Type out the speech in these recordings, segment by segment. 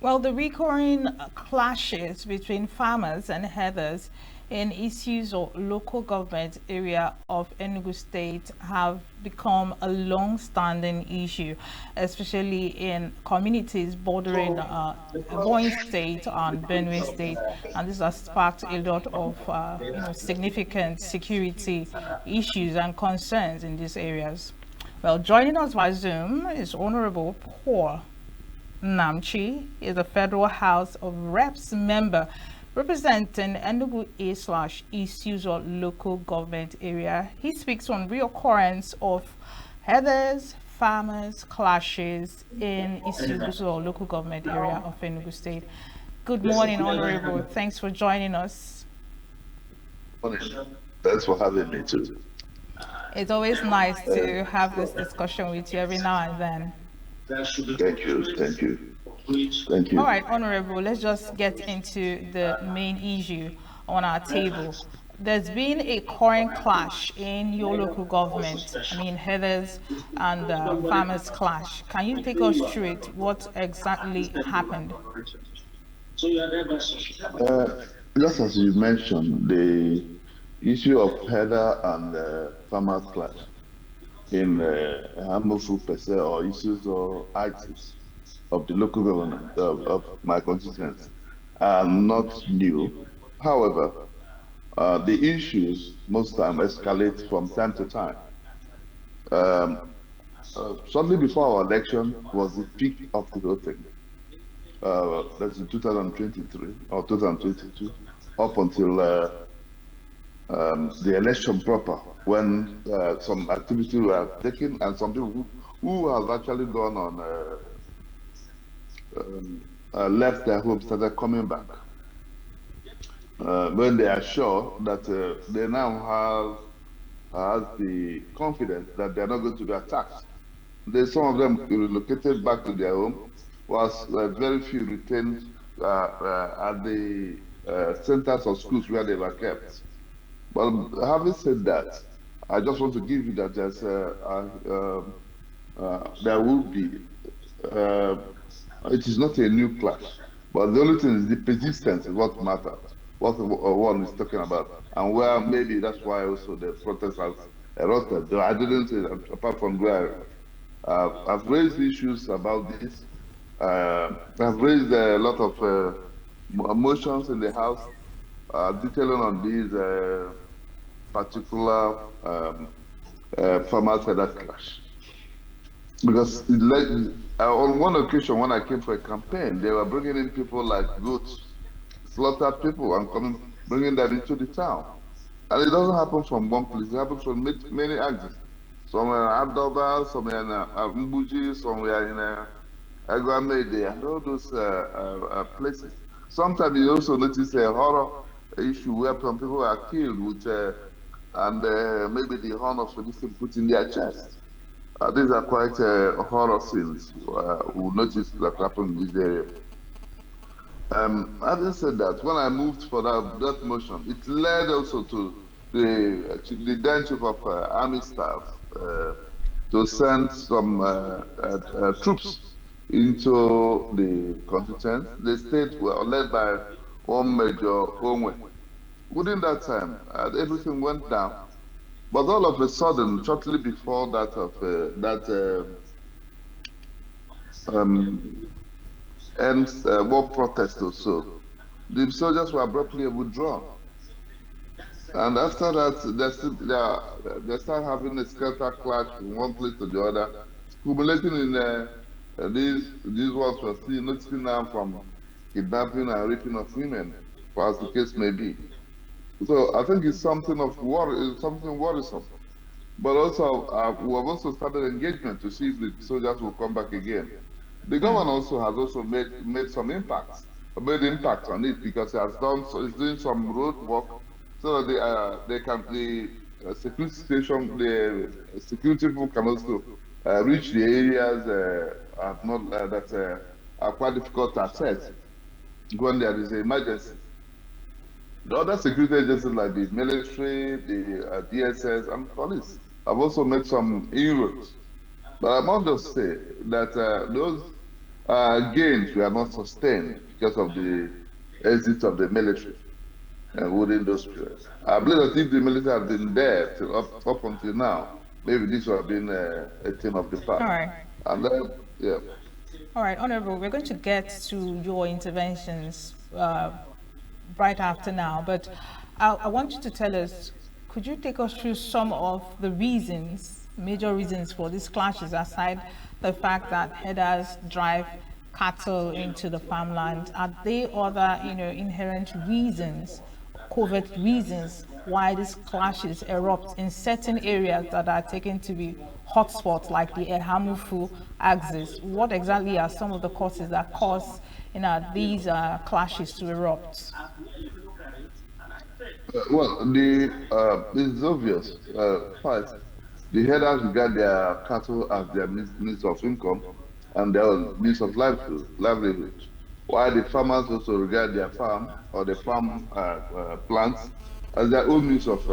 Well, the recurring clashes between farmers and herders in Isi-Uzo local government area of Enugu State have become a long-standing issue, especially in communities bordering Ebonyi State and Benue State, and this has sparked a lot of significant security issues and concerns in these areas. Well, joining us by Zoom is Honorable Paul Nnamchi is a Federal House of Reps member representing Enugu A/Isi-Uzo local government area. He speaks on reoccurrence of herders, farmers clashes in Isi-Uzo local government area of Enugu State. Good morning, Honorable. Thanks for joining us. Thanks for having me too. It's always nice to have this discussion with you every now and then. Thank you, thank you, thank All you. right, Honorable, let's just get into the main issue on our table. There's been a current clash in your local government. I mean, herders and farmers clash. Can you take us through it? What exactly happened? Just as you mentioned, the issue of header and farmers clash in Hamufu per se, or issues or items of the local government of my constituency are not new. However, the issues most time escalate from time to time. Shortly before our election was the peak of the whole thing. That's in 2023 or 2022, up until the election proper, when some activities were taken and some people who have actually gone on left their home started coming back. When they are sure that they now have the confidence that they're not going to be attacked. Some of them relocated back to their home, was very few retained at the centers of schools where they were kept. But having said that, I just want to give you that there will be, it is not a new clash, but the only thing is the persistence is what matters, what one is talking about, and where maybe that's why also the protest has erupted. Though I didn't say that, apart from where I've raised issues about this. I've raised a lot of motions in the House detailing on these particular farmers header clash. Because on one occasion when I came for a campaign, they were bringing in people like goats, slaughtered people, and bringing them into the town. And it doesn't happen from one place; it happens from many axes. Somewhere in Adoba, somewhere in Mbuji, somewhere in Agwamede, and all those places. Sometimes you also notice a horror issue where some people are killed with, and maybe the horn of Philistine put in their chest. These are quite horror scenes we notice that happen in this area. Having said that, when I moved for that motion, it led also to the then chief of army staff to send some troops into the constituent. The state were led by one Major Onwe. Within that time, everything went down. But all of a sudden, shortly before that ends war protest or so, the soldiers were abruptly withdrawn. And after that, they start having a scatter clash from one place to the other, culminating in these ones we're still noticing now from kidnapping and raping of women, as the case may be. So I think it's something worrisome. But also, we have also started engagement to see if the soldiers will come back again. The government also has also made some impacts, made impact on it because it has it's doing some road work so that the security station, the security people can also reach the areas that are quite difficult to access when there is an emergency. The other security agencies like the military, the DSS, and police have also made some inroads. But I must just say that those gains were not sustained because of the exit of the military within those periods. I believe that if the military had been there till up until now, maybe this would have been a thing of the All past. right. And then, yeah. All right, Honorable, we're going to get to your interventions right after now, but I want you to tell us, could you take us through some of the reasons, major reasons for these clashes, aside the fact that herders drive cattle into the farmland? Are there other, inherent reasons, covert reasons why these clashes erupt in certain areas that are taken to be hotspots like the Ehamufu axis? What exactly are some of the causes that cause these clashes to erupt? It's obvious. First, the herders regard their cattle as their means of income and their means of livelihood, while the farmers also regard their farm or the farm plants as their own means of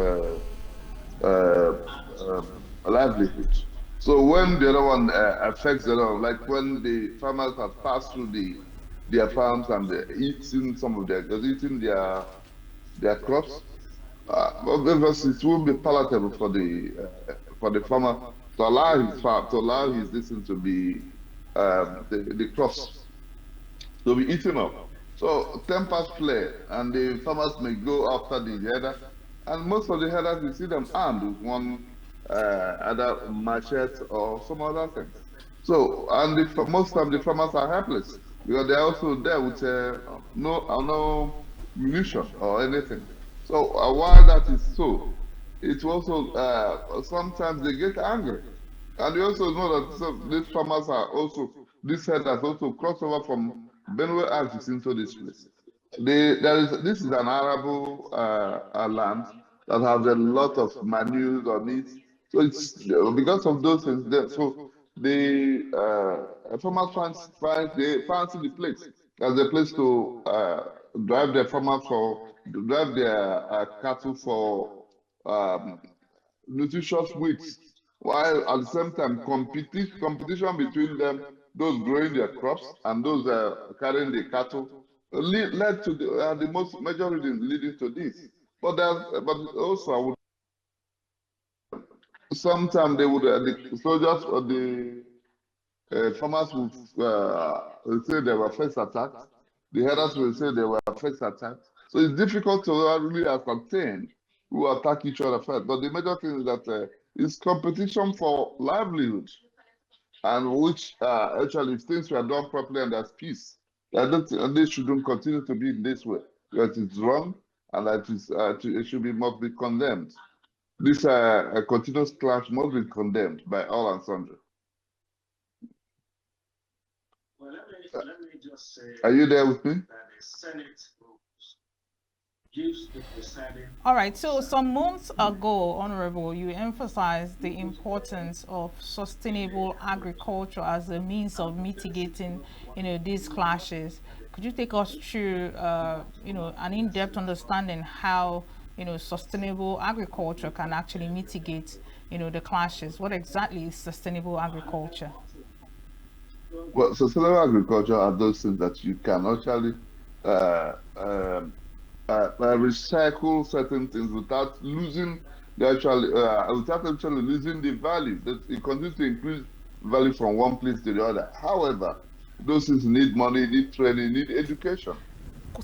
uh, livelihood. So when the other one affects the other one, like when the farmers have passed through their farms and they're eating eating their crops, obviously it won't be palatable for the farmer to allow his farm to allow his listen to be the crops to be eaten up. So tempers flare, and the farmers may go after the header, and most of the headers you see them armed with one either machete or some other things. So, and most time the farmers are helpless because they're also there with no munition or anything. So, while that is so, it also sometimes they get angry. And you also know that these farmers are also, these herders also cross over from Benue axis into this place. This is an arable land that has a lot of manure on it. So it's because of those things. So the farmers they fancy the place as a place to drive their farmers drive their cattle for um, nutritious weeks, while at the same time competition between them, those growing their crops and those carrying the cattle, led to the most major reasons leading to this. But also I would sometimes they would the soldiers or the farmers would say they were first attacked. The herders will say they were first attacked. So it's difficult to really ascertain who attack each other first. But the major thing is that it's competition for livelihood, and which actually, if things were done properly and there's peace, I don't and they shouldn't continue to be in this way because it's wrong and that is it should be must be condemned. This continuous clash must be condemned by all and sundry. Are you there with me? All right, so some months ago, Honorable, you emphasized the importance of sustainable agriculture as a means of mitigating, these clashes. Could you take us through, an in-depth understanding how, sustainable agriculture can actually mitigate, the clashes? What exactly is sustainable agriculture? Well, sustainable agriculture are those things that you can actually uh, um, recycle certain things without losing without actually losing the value. That it continues to increase value from one place to the other. However, those things need money, need training, need education.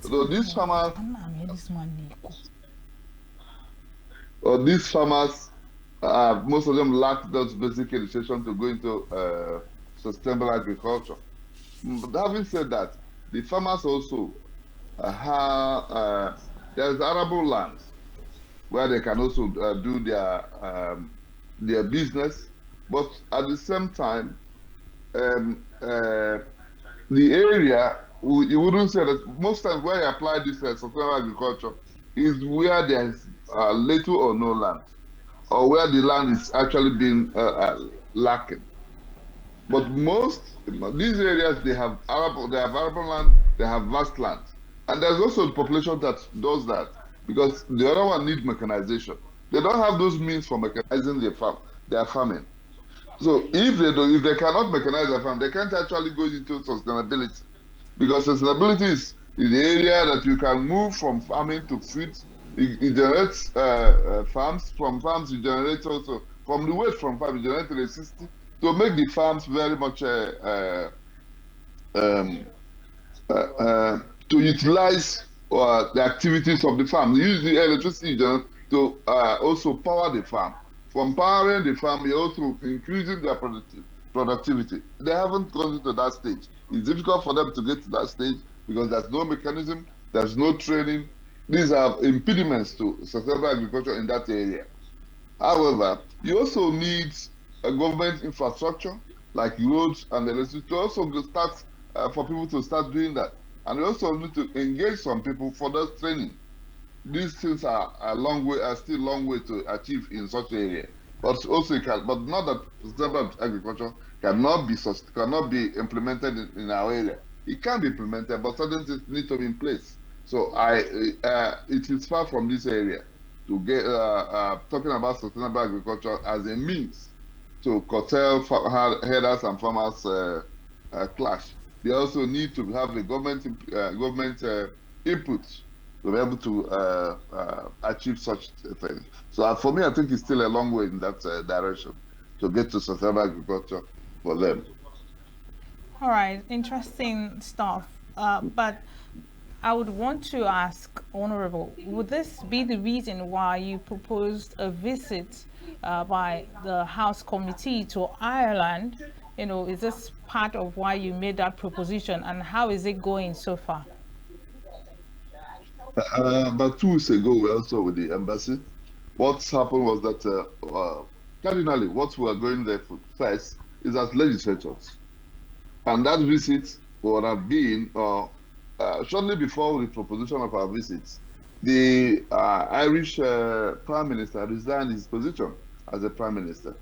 So these farmers, most of them lack those basic education to go into sustainable agriculture. But having said that, the farmers also there's arable lands where they can also do their business, but at the same time, the area you wouldn't say that most times where you apply this sustainable agriculture is where there's little or no land, or where the land is actually being lacking. But most these areas they have arable land, they have vast land, and there's also the population that does that because the other one need mechanization. They don't have those means for mechanizing their farming. So if they cannot mechanize a farm, they can't actually go into sustainability, because sustainability is the area that you can move from farming to food. It generates farms. From farms, you generate also from the waste from farm, you generate electricity to make the farms very much um, uh, uh, to utilize the activities of the farm. Use the electricity to also power the farm. From powering the farm, you're also increasing their productivity. They haven't gotten to that stage. It's difficult for them to get to that stage because there's no mechanism, there's no training. These are impediments to sustainable agriculture in that area. However, you also need a government infrastructure like roads and electricity to also start for people to start doing that. And we also need to engage some people for that training. These things are are still a long way to achieve in such area. But also, but not that sustainable agriculture cannot be implemented in our area. It can be implemented, but certain things need to be in place. So it is far from this area to get talking about sustainable agriculture as a means to curtail herders and farmers clash. They also need to have a government input to be able to achieve such a thing. So for me, I think it's still a long way in that direction to get to sustainable agriculture for them. All right, interesting stuff. But I would want to ask, Honorable, would this be the reason why you proposed a visit by the House Committee to Ireland? You know, is this part of why you made that proposition, and how is it going so far? About 2 weeks ago, we also with the embassy. What's happened was that cardinally, what we are going there for first is as legislators. And that visit would have been shortly before the proposition of our visits. The Irish Prime Minister resigned his position as a Prime Minister.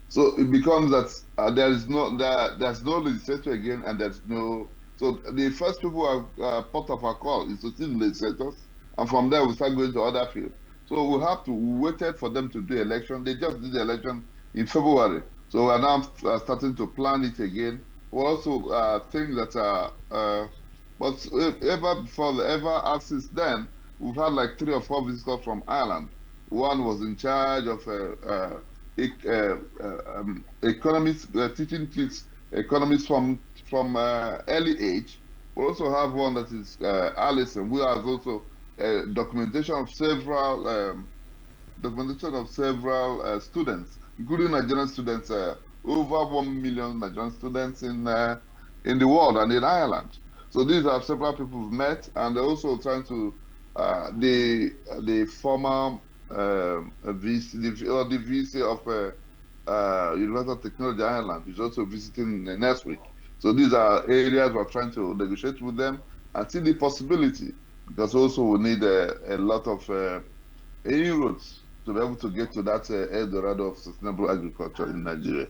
So it becomes that there's no legislature again, and there's no. So the first people who are part of our call is to see the legislators, and from there we start going to other fields. So we waited for them to do election. They just did the election in February, so we're now starting to plan it again. We also think that but ever before ever since then, we've had like 3 or 4 visitors from Ireland. One was in charge of economics, teaching kids economics from early age. We also have one that is Alison, who has also documentation of several students, including Nigerian students, over 1 million Nigerian students in the world and in Ireland. So these are several people we've met, and they're also trying to the former VC, the VC of University of Technology Ireland is also visiting next week. So these are areas we're trying to negotiate with them and see the possibility, because also we need a lot of inroads to be able to get to that El Dorado of sustainable agriculture in Nigeria.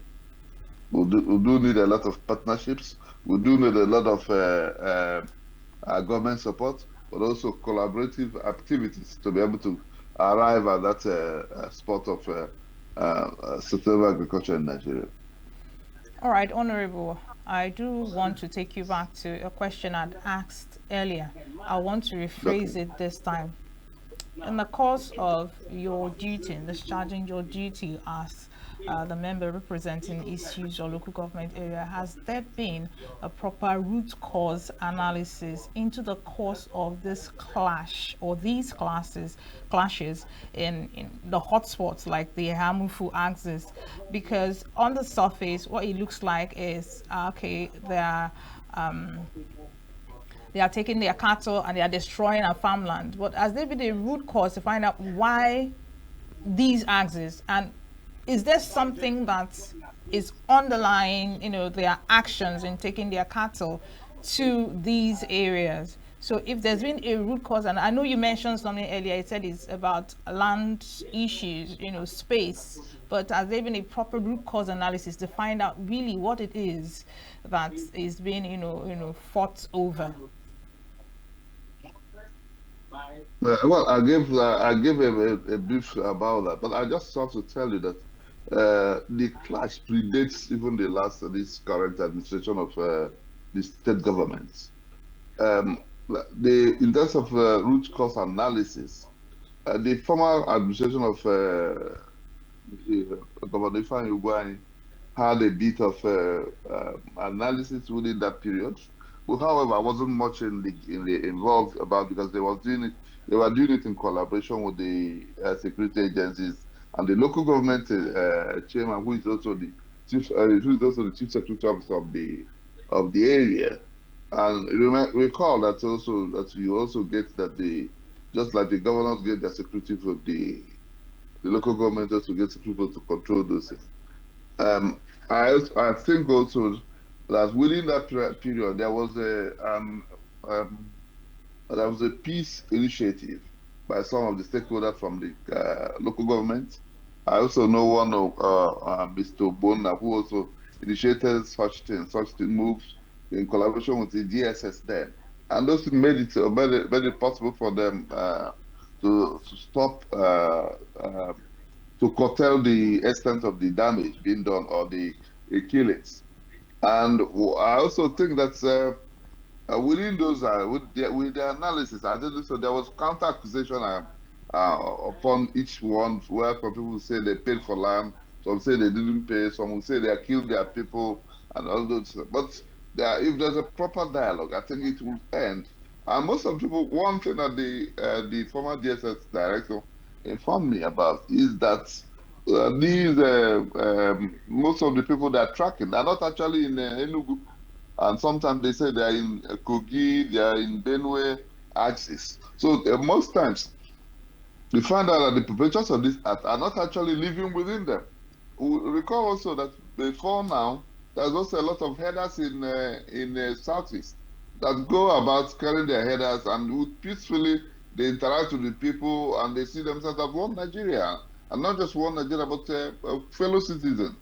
We do need a lot of partnerships. We do need a lot of government support, but also collaborative activities to be able to arrive at that spot of sustainable agriculture in Nigeria. All right, Honorable, I do want to take you back to a question I'd asked earlier. I want to rephrase Okay. it this time. In the course of your duty, in discharging your duty as the member representing Isi-Uzo local government area, has there been a proper root cause analysis into the cause of this clash or these clashes in the hotspots like the Hamufu axis? Because on the surface, what it looks like is okay, they are taking their cattle and they are destroying our farmland. But has there been a root cause to find out why these axes? And is there something that is underlying, their actions in taking their cattle to these areas? So if there's been a root cause, and I know you mentioned something earlier, you said it's about land issues, space, but has there been a proper root cause analysis to find out really what it is that is being, fought over? Well, I gave a brief about that, but I just want to tell you that the clash predates even this current administration of the state governments. In terms of root cause analysis, the former administration of Governor Ifeanyi had a bit of analysis within that period. But however, I wasn't much involved about because they were doing it in collaboration with the security agencies and the local government chairman, who is also the chief security officer of the area. And recall that also that you also get that just like the governors get their security for the local government also gets people to control those things. I think also that within that period there was a peace initiative by some of the stakeholders from the local government. I also know one of Mr. Obona, who also initiated such moves in collaboration with the DSS then. And those things made it possible for them to stop to curtail the extent of the damage being done or the killings. And I also think that within those, with the analysis, I did so there was counter accusation upon each one, where some people say they paid for land, some say they didn't pay, some will say they killed their people, and all those. But if there's a proper dialogue, I think it will end. And most of the people, one thing that the former DSS director informed me about is that most of the people they are tracking are not actually in Enugu, and sometimes they say they are in Kogi, they are in Benue axis. So most times we find out that the perpetrators of this act are not actually living within them. We recall also that before now, there's also a lot of headers in Southeast that go about carrying their headers and would peacefully they interact with the people and they see themselves as one Nigeria, and not just one Nigeria, but fellow citizens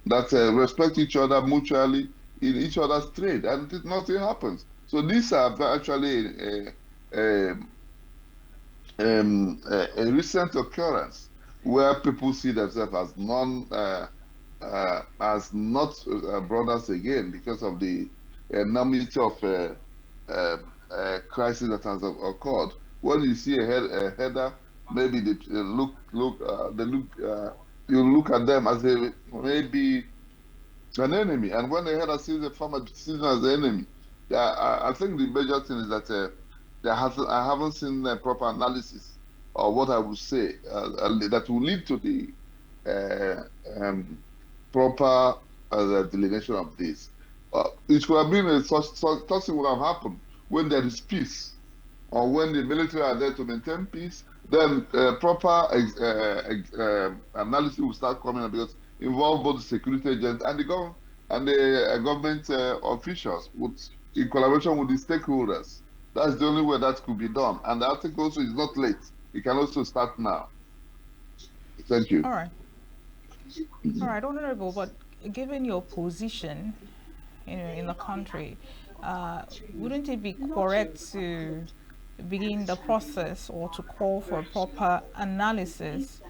that respect each other mutually in each other's trade, and nothing happens. So these are actually a recent occurrence where people see themselves as as not brothers again because of the enormity of crisis that has occurred. When you see a header, maybe you look at them as maybe an enemy, and when the header sees a farmer seen as the enemy, I think the major thing is that I haven't seen a proper analysis of what I would say that will lead to the uh, um, proper delineation of this. It could have been such thing would have happened when there is peace, or when the military are there to maintain peace. Then proper analysis will start coming up because involve both the security agents and the government officials in collaboration with the stakeholders. That's the only way that could be done. And I think also it's not late. It can also start now. Thank you. All right. All right, Honorable, but given your position, in the country, wouldn't it be correct to begin the process or to call for a proper analysis,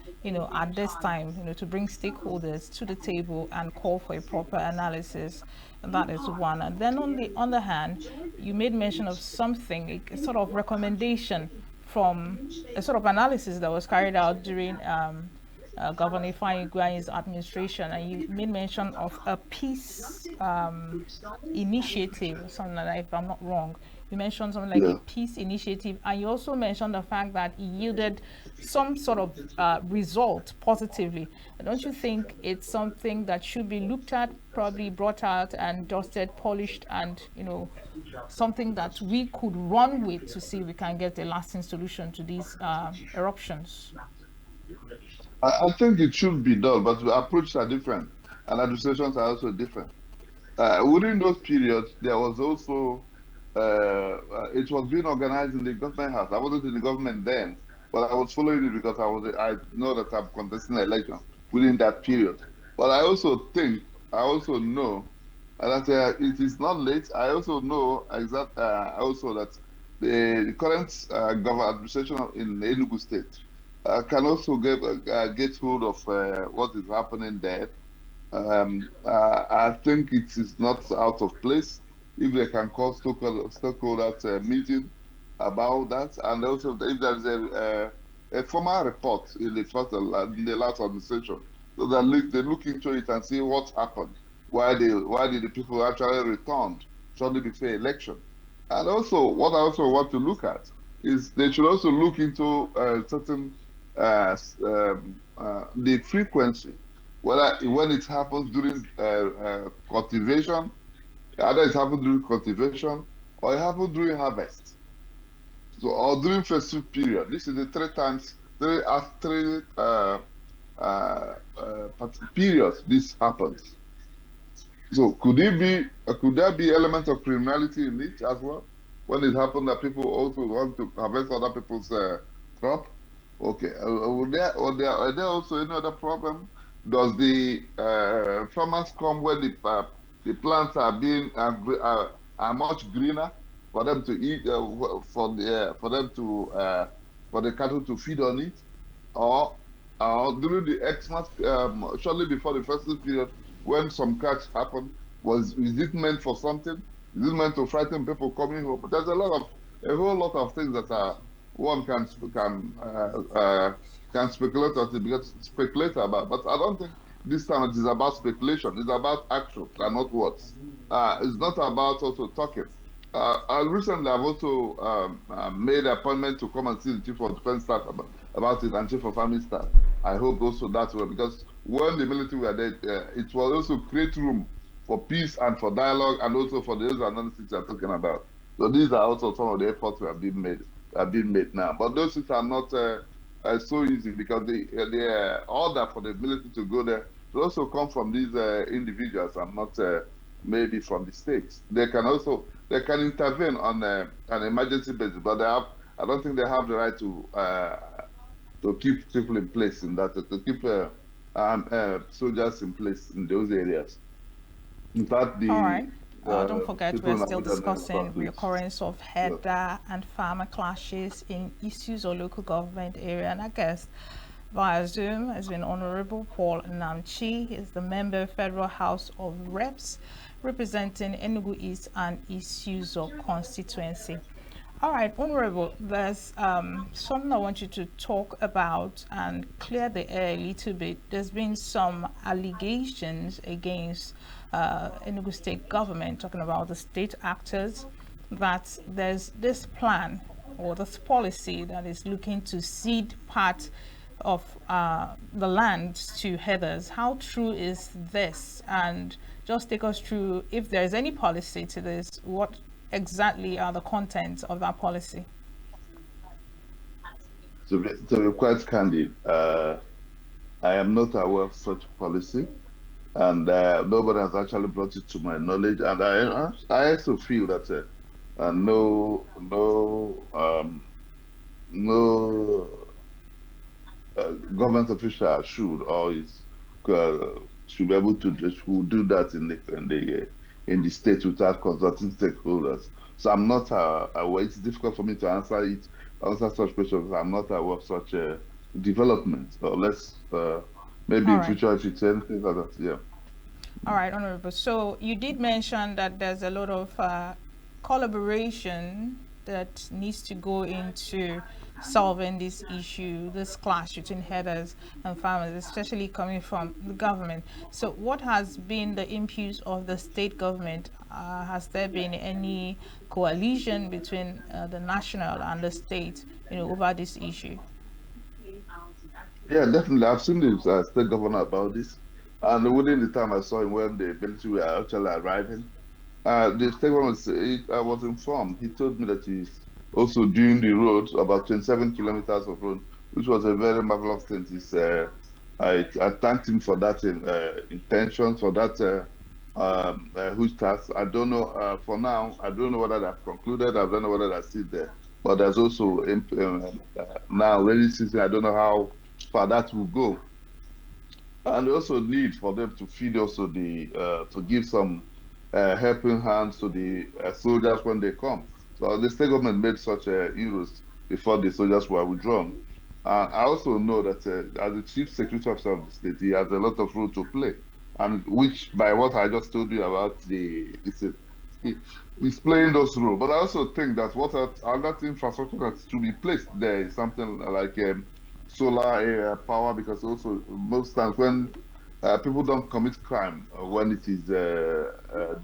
at this time, to bring stakeholders to the table and call for a proper analysis? And that is one. And then on the other hand, you made mention of something, a sort of recommendation from a sort of analysis that was carried out during Governor Ifeanyi administration, and you made mention of a peace initiative, something like that, if I'm not wrong. You mentioned something like a Yeah. peace initiative, and you also mentioned the fact that it yielded some sort of result positively. Don't you think it's something that should be looked at, probably brought out and dusted, polished, and something that we could run with to see if we can get a lasting solution to these eruptions? I think it should be done, but the approaches are different, and administrations are also different. Within those periods, there was also it was being organized in the government house. I wasn't in the government then, but I was following it because I know that I'm contesting the election within that period. But I also know that it is not late. I also know also that the current government administration in Enugu State can also get hold of what is happening there. I think it is not out of place if they can call stakeholders meeting about that, and also if there is a formal report in in the last administration, so that they look into it and see what happened, why did the people actually returned shortly before election, and also what I also want to look at is they should also look into certain the frequency whether when it happens during cultivation, either it happens during cultivation or it happens during harvest. So or during festive period. This is the periods this happens. So could there be element of criminality in it as well? When it happened that people also want to harvest other people's crop? Okay. Are there also any other problem? Does the farmers come when the plants are are much greener for them to eat for them to for the cattle to feed on it, or during the Xmas shortly before the festive period when some catch happen? Is it meant for something? Is it meant to frighten people coming home? But there's a whole lot of things that are one can speculate about. But I don't think this time it is about speculation. It's about action and not words. It's not about also talking. Recently, I've also made an appointment to come and see the chief of defense staff about it and chief of army staff. I hope also that way because when the military were there, it will also create room for peace and for dialogue and also for those analysis you're talking about. So these are also some of the efforts that are being made now. But those things are not so easy because the order for the military to go there to also come from these individuals and not maybe from the states. They can intervene on an emergency basis, but I don't think they have the right to keep people in place in that to keep soldiers in place in those areas. In fact, All the right. Don't forget, people we're in still Abuja know discussing about this. reoccurrence of So, herder and farmer clashes in Isi-Uzo local government area. And I guess via Zoom has been Honorable Paul Nnamchi. He is the member of Federal House of Reps representing Enugu East and Isi-Uzo constituency. All right, Honorable, there's something I want you to talk about and clear the air a little bit. There's been some allegations against Enugu state government, talking about the state actors, that there's this plan or this policy that is looking to cede part of the land to heathers. How true is this? And just take us through, if there is any policy to this, what exactly are the contents of that policy? to be quite candid, I am not aware of such policy, and nobody has actually brought it to my knowledge. And I also feel that no government official uh, should be able to just who do that in the state without consulting stakeholders. So I'm not aware. It's difficult for me to answer such questions. I'm not aware of such development. Or let's maybe All in right. future if it's anything like that. Yeah. All right, Honorable. So you did mention that there's a lot of collaboration that needs to go into solving this issue, this clash between headers and farmers, especially coming from the government. So what has been the impulse of the state government? Has there been any coalition between the national and the state, over this issue? Yeah, definitely. I've seen the state governor about this, and within the time I saw him when the military were actually arriving. The state was, I was informed. He told me that he's also doing the roads, about 27 kilometers of road, which was a very marvelous thing. I thanked him for that intention, for that huge task. I don't know, for now, I don't know whether they've concluded, I don't know whether they're still there. But there's also now, rainy season, I don't know how far that will go. And also need for them to feed also to give some helping hands to the soldiers when they come. So the state government made such euros before the soldiers were withdrawn. I also know that as the chief security officer of the state, he has a lot of role to play, and which, by what I just told you about he's playing those roles. But I also think that other infrastructure that should be placed there is something like solar power, because also most times when people don't commit crime when it is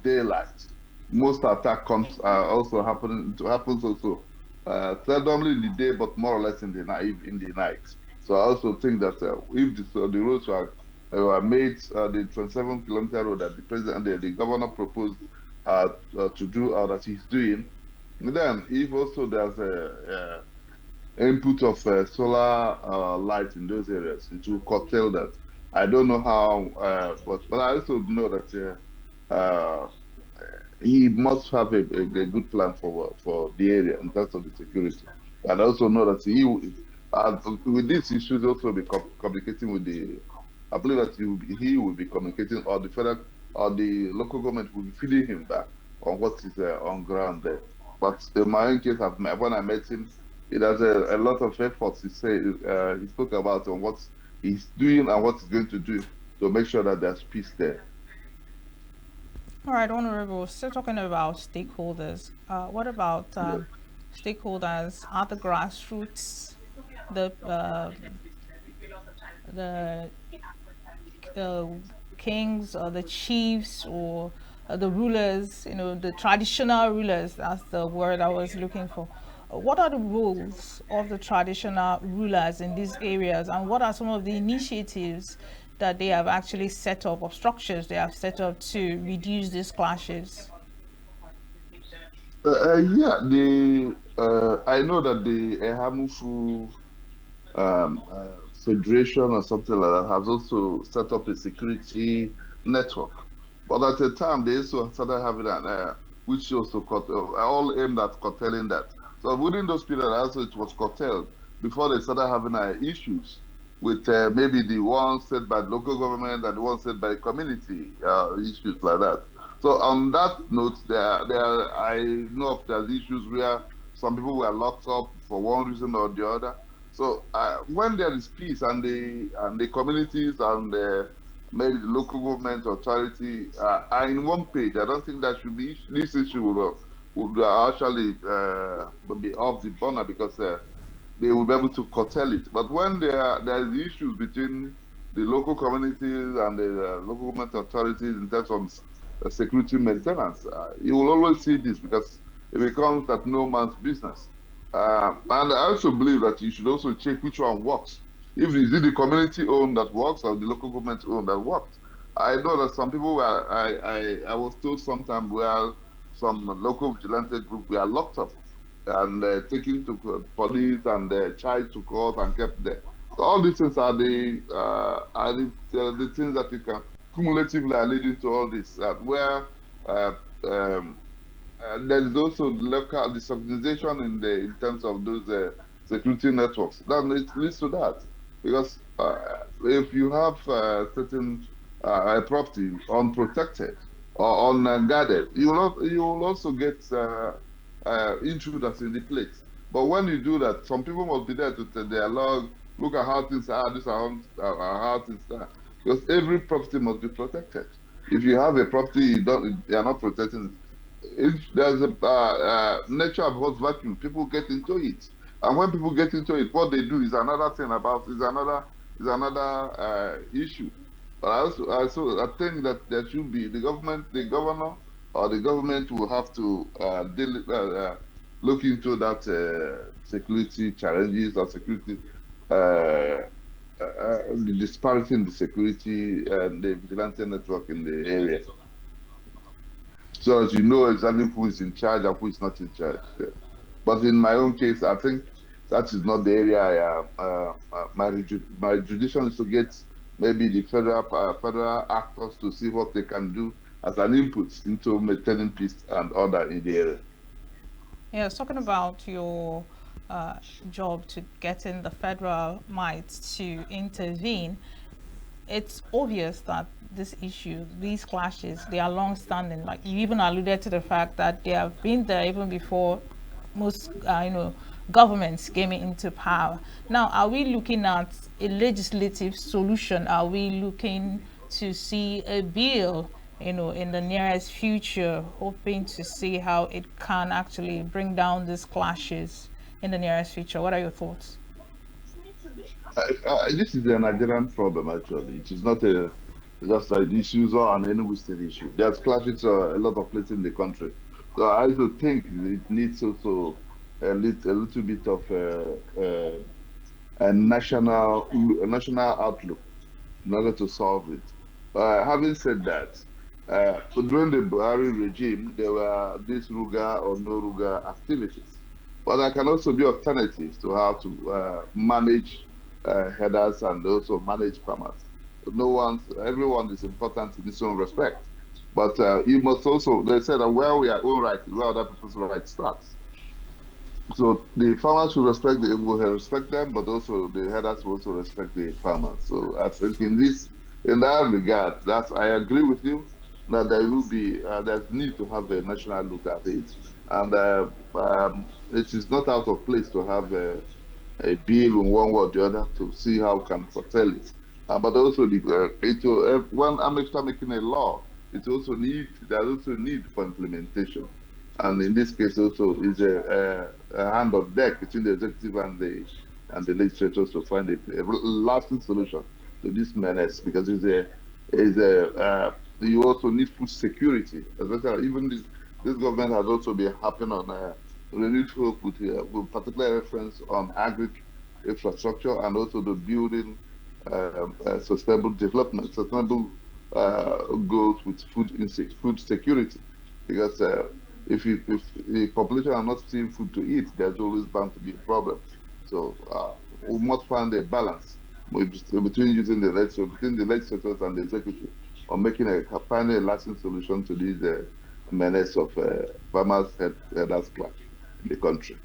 daylight, most attack comes also happens also seldomly in the day, but more or less in the night. So I also think that if the roads were made, the 27-kilometer road that the president, the governor proposed to do, that he's doing, then if also there's a input of solar light in those areas, it will curtail that. I don't know how, but I also know that he must have a good plan for the area in terms of the security. And I also know that with this, he should also be communicating with I believe that he will be communicating, or the federal or the local government will be feeding him back on what is on ground there. But in my own case, when I met him, it has a lot of efforts. He spoke about on what he's doing and what he's going to do to make sure that there's peace there. All right, Honorable, still talking about stakeholders. What about Yeah. stakeholders at the grassroots, the the uh, kings or the chiefs or the rulers, the traditional rulers? That's the word I was looking for. What are the roles of the traditional rulers in these areas, and what are some of the initiatives that they have actually set up, or structures they have set up to reduce these clashes? Yeah, I know that the Ehamufu Federation or something like that has also set up a security network. But at the time, they also started having which also all aimed at curtailing that. So within those periods, also it was curtailed before they started having issues with maybe the ones set by the local government and the ones set by the community, issues like that. So on that note, I know of there's issues where some people were locked up for one reason or the other. So when there is peace and the communities and maybe the local government or charity are in one page, I don't think that should be this issue would actually be off the burner, because they will be able to curtail it. But when there is issues between the local communities and the local government authorities in terms of security maintenance, you will always see this, because it becomes that no man's business. And I also believe that you should also check which one works. If is it the community owned that works or the local government owned that works. I know that some people were, I was told sometime where some local vigilante group were locked up and taken to police and tried to court and kept there. So all these things are the things that you can cumulatively are leading to all this, where uh, um, there is also the local disorganization in terms of those security networks. Then it leads to that, because if you have certain property unprotected or unguarded, you will also get intruders in the place. But when you do that, some people must be there to take their log, look at how things are, this are how things are, because every property must be protected. If you have a property you are not protecting, if there's a nature of vacuum, people get into it, and when people get into it, what they do is another thing is another issue. But I think that there should be the governor, or the government will have to look into that security challenges or security. The disparity in the security and the vigilante network in the area, so that you know exactly who is in charge and who is not in charge. Yeah. But in my own case, I think that is not the area I am. My jurisdiction is to get maybe the federal actors to see what they can do as an input into maintaining peace and order in the area. Yes, talking about your job to getting the federal might to intervene, it's obvious that this issue, these clashes, they are long-standing. Like you even alluded to the fact that they have been there even before most, governments came into power. Now, are we looking at a legislative solution? Are we looking to see a bill, in the nearest future, hoping to see how it can actually bring down these clashes in the nearest future? What are your thoughts? This is a Nigerian problem, actually. It is not a just like the Isi-Uzo and Enugu state issue. There's clashes a lot of places in the country. So I also think it needs also a little bit of a national outlook in order to solve it. Having said that, during the Buhari regime, there were these Ruga or no Ruga activities. But there can also be alternatives to how to manage headers and also manage farmers. Everyone is important in its own respect. But you must also, they said that where we are own right is where other people's right starts. So the farmers should will respect them, but also the headers will also respect the farmers. So I think in that regard, I agree with you that there's need to have a national look at it, and it is not out of place to have a bill in one way or the other to see how we can fulfill it. But also when I'm after making a law, there's also need for implementation. And in this case also is a hand of deck between the executive and the legislators to find a lasting solution to this menace, because you also need food security. Especially even this government has also been happy on renewed hope with particular reference on agri infrastructure and also the building sustainable development, sustainable goals with food security, because if the population are not seeing food to eat, there's always bound to be a problem. So we must find a balance between between the legislators and the executive on finding a lasting solution to this menace of farmers' headers clash in the country.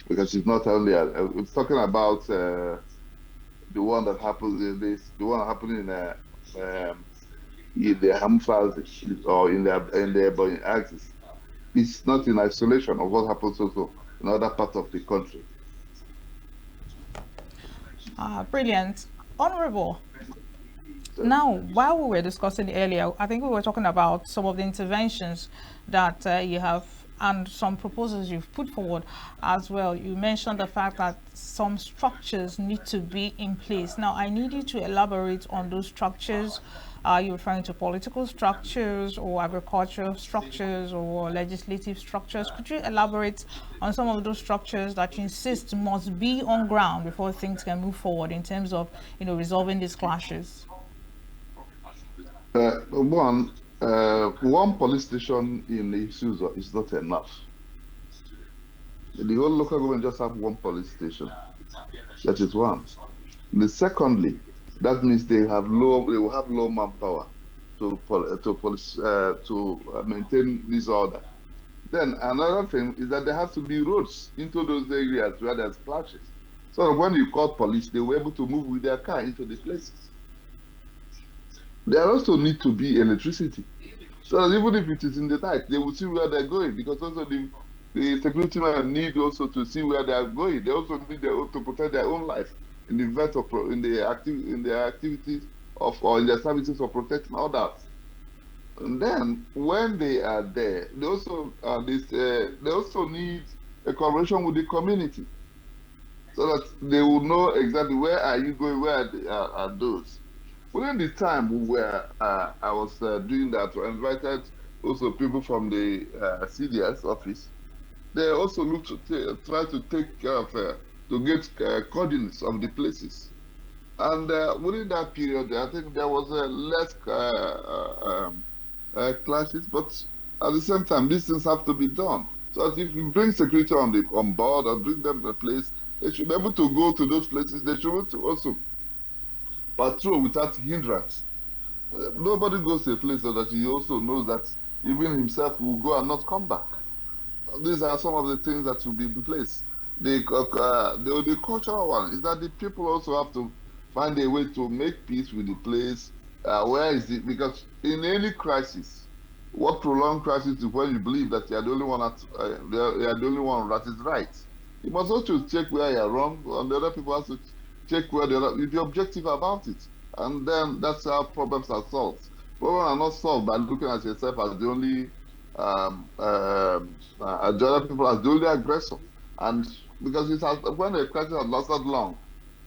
Because it's not only it's talking about the one that happened the one happening in the Hamfas or in the Ebony axis. It's not in isolation of what happens also in other parts of the country. Brilliant. Honorable. So, Now, while we were discussing earlier, I think we were talking about some of the interventions that you have and some proposals you've put forward as well. You mentioned the fact that some structures need to be in place. Now, I need you to elaborate on those structures. Are you referring to political structures or agricultural structures or legislative structures? Could you elaborate on some of those structures that you insist must be on ground before things can move forward in terms of, resolving these clashes? One police station in Isi-Uzo is not enough. The whole local government just have one police station. That is one. Secondly, that means they will have low manpower to maintain this order. Then another thing is that there has to be roads into those areas where there's clashes. So when you call police, they were able to move with their car into the places. There also need to be electricity. So even if it is in the night, they will see where they're going, because also the security men need also to see where they are going. They also need to protect their own life in the event of in their activities or in their services of protecting others. And then when they are there, they also need a collaboration with the community, so that they will know exactly where are you going, where are those. Within the time I was doing that, I invited also people from the CDS office. They also look to try to take care of, to get coordinates of the places. And within that period, I think there was less clashes, but at the same time, these things have to be done. So if you bring security on board or bring them to a place, they should be able to go to those places. They should also patrol without hindrance. Nobody goes to a place so that he also knows that even himself will go and not come back. These are some of the things that will be in place. The cultural one is that the people also have to find a way to make peace with the place. Where is it? Because in any crisis, what prolonged crisis is when you believe that you are the only one that is right. You must also check where you're wrong, and the other people have to check where the other. You be objective about it, and then that's how problems are solved. Problems are not solved by looking at yourself as the only, the other people as the only aggressor, and because it has when the crisis has lasted long,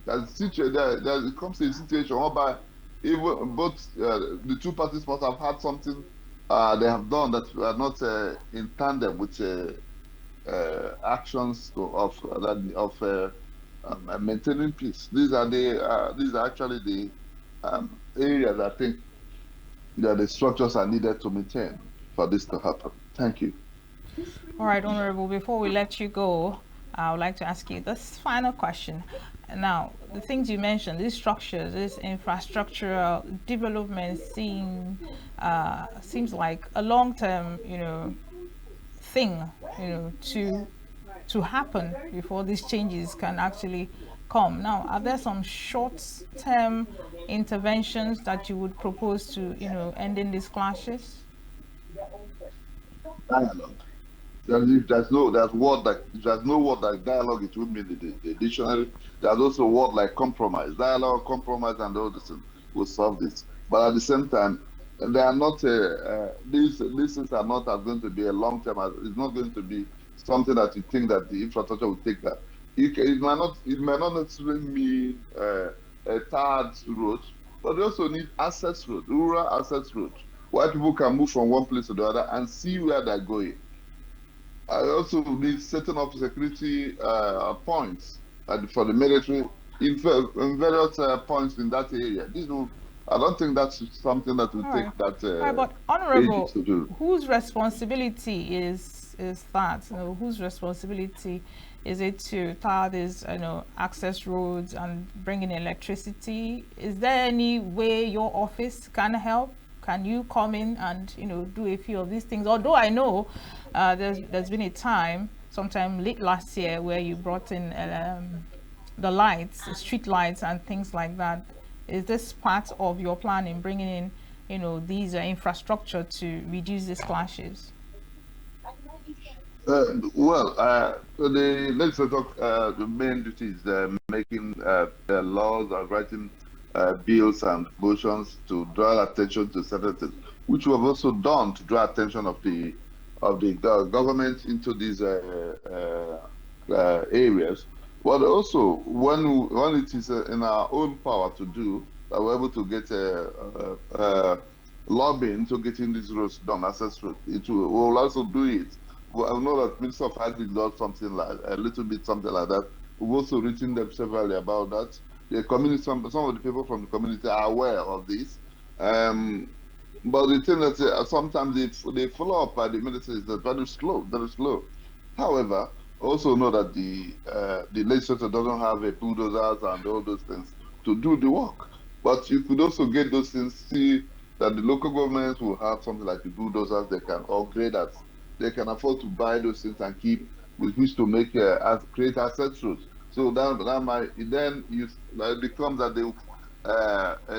it comes to a situation whereby even both the two parties must have had something they have done that are not in tandem with actions of maintaining peace. These are actually the areas I think that the structures are needed to maintain for this to happen. Thank you. All right, Honorable, before we let you go, I would like to ask you this final question. Now, the things you mentioned, these structures, this infrastructural development seems like a long-term, thing, to happen before these changes can actually come. Now, are there some short-term interventions that you would propose to, ending these clashes? Dialogue. There's no word like dialogue. It would mean the dictionary. There's also a word like compromise. Dialogue, compromise, and all this thing will solve this. But at the same time, they are not. These things are not as going to be a long term. It's not going to be something that you think that the infrastructure will take that. It might not. It might not necessarily mean a tarred road, but they also need access road, rural access road, where people can move from one place to the other and see where they're going. I also need setting up security points for the military in various points in that area. I don't think that's something that will All take right. that All right, but ages Honorable, to do. whose responsibility is that? Whose responsibility is it to tar these, access roads and bring in electricity? Is there any way your office can help? Can you come in and do a few of these things? Although I know there's been a time, sometime late last year, where you brought in the lights, the street lights, and things like that. Is this part of your plan in bringing in, these infrastructure to reduce these clashes? So the legislature, the main duty is making laws and writing bills and motions to draw attention to certain things, which we have also done to draw attention of the government into these areas. But also, when it is in our own power to do, that we're able to get lobbying to getting these roads done, access roads, we'll also do it. Well, I know that Minister of Agri does something like a little bit something like that. We've also written them severally about that. The community, some of the people from the community are aware of this. Um, but the thing that sometimes they follow up by the ministry is that very slow, very slow. However, also know that the legislature doesn't have a bulldozers and all those things to do the work. But you could also get those things, see that the local governments will have something like the bulldozers they can upgrade at. They can afford to buy those things and keep with which to make create asset roads. So that might then it becomes that they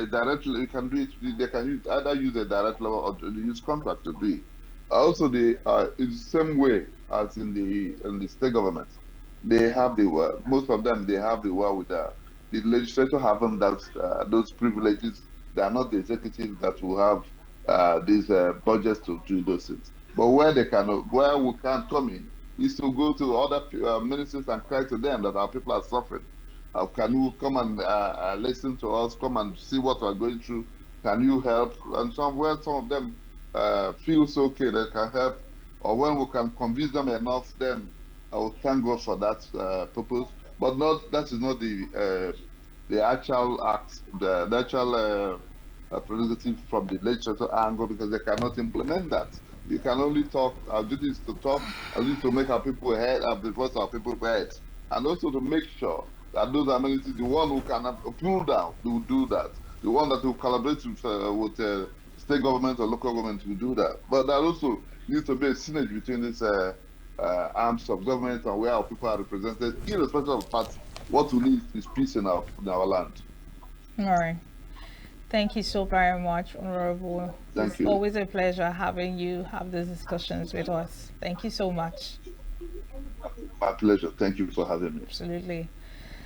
directly you can do it. They can either use a direct level or use contract to do it. Also, in the same way as in the state government, they have most of them they have the with the legislature having those privileges. They are not the executive that will have these budgets to do those things. But where we can come in is to go to other ministries and cry to them that our people are suffering. Can you come and listen to us? Come and see what we're going through. Can you help? And somewhere some of them feels okay, they can help. Or when we can convince them enough, then I will thank God for that purpose. But that is not the actual act, the actual prerogative from the legislature angle because they cannot implement that. You can only talk. Our duty is to talk. Our duty is to make our people heard, have the voice of our people heard, and also to make sure that those amenities, the one who can pull down, will do that. The one that will collaborate with state government or local government will do that. But there also needs to be a synergy between these arms of government and where our people are represented, irrespective of party. What we need is peace in our land. All right. Thank you so very much, Honorable. Thank It's you. always a pleasure having you have these discussions with us. Thank you so much. My pleasure. Thank you for having me. Absolutely.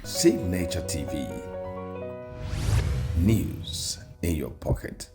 Save Nature TV. News in your pocket.